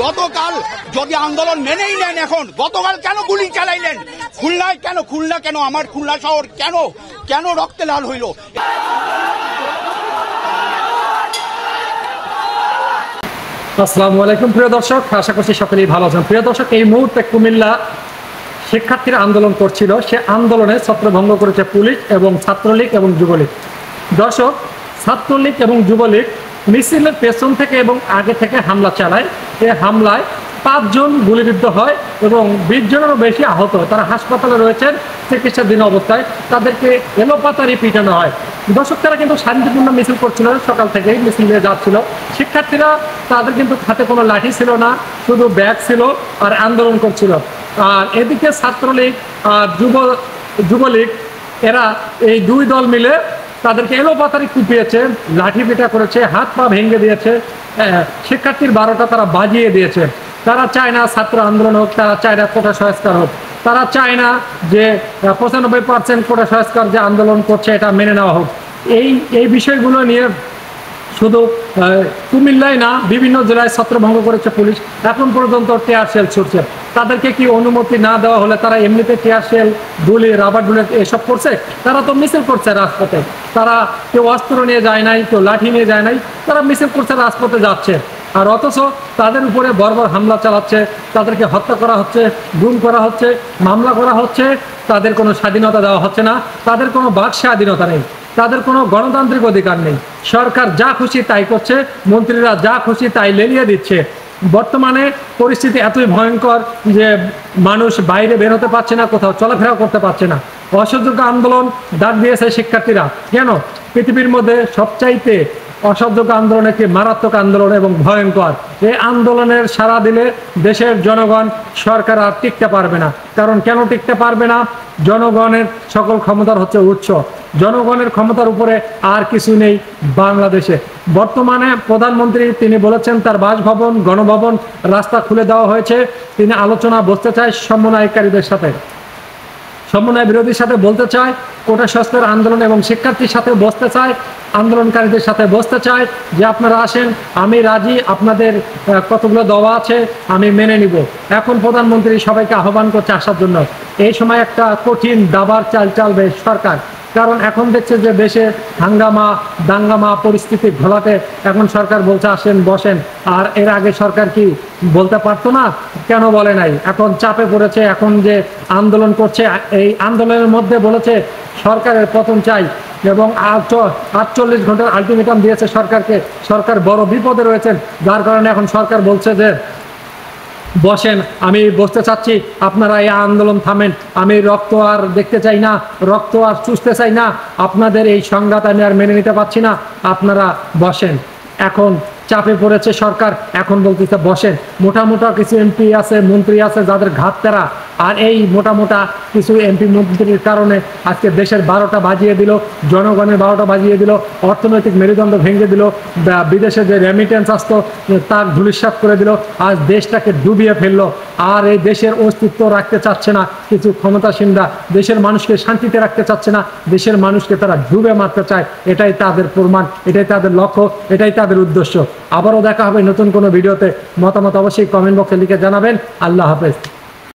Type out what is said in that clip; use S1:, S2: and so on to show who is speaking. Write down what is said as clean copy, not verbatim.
S1: গতকাল যদি আন্দোলন মেনেই নেন, এখন গতকাল কেন গুলি চালাইলেন? খুলনায় কেন? খুলনা কেন? আমার খুলনা শহর কেন কেন রক্তে লাল হইল?
S2: আসসালামু আলাইকুম প্রিয় দর্শক, আশা করছি সকলেই ভালো আছেন। প্রিয় দর্শক, এই মুহূর্তে কুমিল্লা শিক্ষার্থীরা আন্দোলন করছিল, সে আন্দোলনে ছত্রভঙ্গ করেছে পুলিশ এবং ছাত্রলীগ এবং যুবলীগ। দর্শক, ছাত্রলীগ এবং যুবলীগ মিছিলের পেছন থেকে এবং আগে থেকে হামলা চালায়। এই হামলায় 5 জন গুলিবিদ্ধ হয় এবং 20 জনেরও বেশি আহত হয়। তারা হাসপাতালে রয়েছেন চিকিৎসাধীন অবস্থায়, তাদেরকে এলোপাতাড়ি পিটানো হয়। দর্শক, তারা কিন্তু শান্তিপূর্ণ মিছিল করছিল, সকাল থেকেই মিছিল নিয়ে যাচ্ছিল। শিক্ষার্থীরা, তাদের কিন্তু হাতে কোনো লাঠি ছিল না, শুধু ব্যাগ ছিল আর আন্দোলন করছিল। আর এদিকে ছাত্রলীগ আর যুবলীগ, এরা এই দুই দল মিলে তাদেরকে এলোপাতাড়ি কুপিয়েছে, লাঠি পিটা করেছে, হাত পা ভেঙে দিয়েছে। শিক্ষার্থীর 12টা তারা বাজিয়ে দিয়েছে। তারা চায় না ছাত্র আন্দোলন হোক, তারা চায় না কোটা সংস্কার হোক, তারা চায় না যে 95% কোটা সংস্কার যে আন্দোলন করছে এটা মেনে নেওয়া হোক। এই বিষয়গুলো নিয়ে শুধু কুমিল্লায় না, বিভিন্ন জেলায় ছত্রভঙ্গ করেছে পুলিশ। এখন পর্যন্ত টিয়ার শেল ছুটছে। তাদেরকে কি অনুমতি না দেওয়া হলে তারা এমনিতে টিয়ার শেল, গুলি, রাবার বুলেট এসব করছে? তারা তো মিছিল করছে রাজপথে। তারা কেউ অস্ত্র নিয়ে যায় নাই, কেউ লাঠি নিয়ে যায় নাই, তারা মিছিল করছে, রাজপথে যাচ্ছে। আর অথচ তাদের উপরে বর্বর হামলা চালাচ্ছে, তাদেরকে হত্যা করা হচ্ছে, গুম করা হচ্ছে, মামলা করা হচ্ছে। তাদের কোনো স্বাধীনতা দেওয়া হচ্ছে না, তাদের কোনো বাক স্বাধীনতা নেই, তাদের কোনো গণতান্ত্রিক অধিকার নেই। সরকার যা খুশি তাই করছে, মন্ত্রীরা যা খুশি তাই লেলিয়ে দিচ্ছে। বর্তমানে পরিস্থিতি এতই ভয়ঙ্কর যে মানুষ বাইরে বের হতে পারছে না, কোথাও চলাফেরা করতে পারছে না। অসহযোগ্য আন্দোলন ডাক দিয়েছে শিক্ষার্থীরা। কেন? পৃথিবীর মধ্যে সবচাইতে অসহযোগ্য আন্দোলন একটি মারাত্মক আন্দোলন এবং ভয়ঙ্কর। এই আন্দোলনের সাড়া দিলে দেশের জনগণ, সরকার আর টিকতে পারবে না। কারণ কেন টিকতে পারবে না? জনগণের সকল ক্ষমতার হচ্ছে উৎস। জনগণের ক্ষমতার উপরে আর কিছু নেই বাংলাদেশে। বর্তমানে প্রধানমন্ত্রী তিনি বলেছেন তার বাসভবন, গণভবন, রাস্তা খুলে দেওয়া হয়েছে। তিনি আলোচনা বসতে চায় সমন্বয়কারীদের সাথে, সমন্বয় বিরোধীর সাথে বলতে চায়, কোটা সংস্কার আন্দোলন এবং শিক্ষার্থীর সাথে বসতে চায়, আন্দোলনকারীদের সাথে বসতে চায় যে আপনারা আসেন, আমি রাজি, আপনাদের কতগুলো দাওয়া আছে আমি মেনে নিব। এখন প্রধানমন্ত্রী সবাইকে আহ্বান করছে আসার জন্য। এই সময় একটা কঠিন দাবার চাল চালবে সরকার। কারণ এখন দেখছে যে দেশে হাঙ্গামা দাঙ্গামা পরিস্থিতি ঘোলাটে, এখন সরকার বলছে আসেন বসেন। আর এর আগে সরকার কি বলতে পারতো না? কেন বলে নাই? এখন চাপে পড়েছে। এখন যে আন্দোলন করছে, এই আন্দোলনের মধ্যে বলেছে সরকারের পতন চাই এবং 48 ঘন্টার আলটিমেটাম দিয়েছে সরকারকে। সরকার বড় বিপদে রয়েছেন, যার কারণে এখন সরকার বলছে যে বসেন, আমি বসতে চাচ্ছি, আপনারা এই আন্দোলন থামেন, আমি রক্ত আর দেখতে চাই না, রক্ত আর চুষতে চাই না, আপনাদের এই সংঘাত আমি আর মেনে নিতে পারছি না, আপনারা বসেন। এখন চাপে পড়েছে সরকার, এখন বলতেছে বসেন। মোটা কিছু এমপি আছে, মন্ত্রী আছে যাদের ঘাত তেরা, আর এই মোটা কিছু এমপি মন্ত্রীর কারণে আজকে দেশের 12টা বাজিয়ে দিল, জনগণের 12টা বাজিয়ে দিল, অর্থনৈতিক মেরুদণ্ড ভেঙে দিল, বিদেশে যে রেমিটেন্স আসতো তার ধূলিসাৎ করে দিল, আজ দেশটাকে ডুবিয়ে ফেললো। আর এই দেশের অস্তিত্ব রাখতে চাচ্ছে না কিছু ক্ষমতাসীনরা, দেশের মানুষকে শান্তিতে রাখতে চাচ্ছে না, দেশের মানুষকে তারা ডুবে মারতে চায়। এটাই তাদের প্রমাণ, এটাই তাদের লক্ষ্য, এটাই তাদের উদ্দেশ্য। আবারও দেখা হবে নতুন কোনো ভিডিওতে। মতামত অবশ্যই কমেন্ট বক্সে লিখে জানাবেন। আল্লাহ হাফেজ।